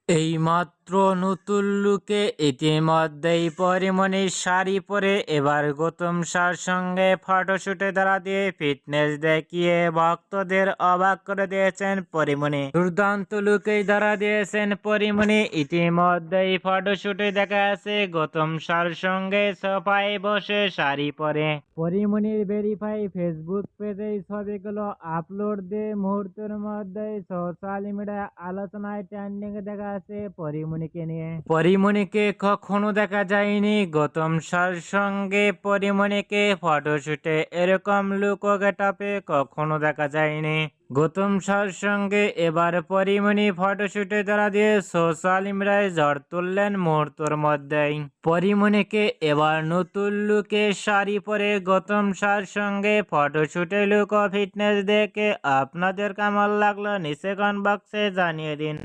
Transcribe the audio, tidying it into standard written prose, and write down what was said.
এইমাত্র নতুন লুকে ইতিমধ্যেই পরীমনির শাড়ি পরে এবার গৌতম সার সঙ্গে ফটোশুটে দাঁড়া দিয়ে ফিটনেস দেখিয়ে ভক্তদের অবাক করে দিয়েছেন পরীমনি। দুর্দান্ত লুকেই দাঁড়া দিয়েছেন পরীমনি। ইতিমধ্যেই ফটোশুটে দেখা আছে গৌতম সার সঙ্গে সোফায় বসে শাড়ি পরে। পরীমনির ভেরিফাই ফেসবুক পেজে ছবিগুলো আপলোড দিয়ে মুহূর্তের মধ্যে সোশ্যাল মিডিয়া আলোচনায় ট্রেন্ডিং দেখা আছে পরীমনিকে নিয়ে। পরীমনিকে কখনো দেখা যায়নি গৌতম সার সঙ্গে। পরীমনিকে ফটোশুটে এরকম লুক ও গেটআপে কখনো দেখা যায়নি। গৌতম সার সঙ্গে এবার পরীমনি ফটোশুটে দ্বারা দিয়ে সোশ্যাল মিডিয়ায় ঝড় তুললেন মুহূর্তের মধ্যেই। পরীমনিকে এবার নতুন লুকে শাড়ি পরে গৌতম সার সঙ্গে ফটোশুটে লুক ও ফিটনেস দেখে আপনাদের কেমন লাগলো নিচে কমেন্ট বক্সে জানিয়ে দিন।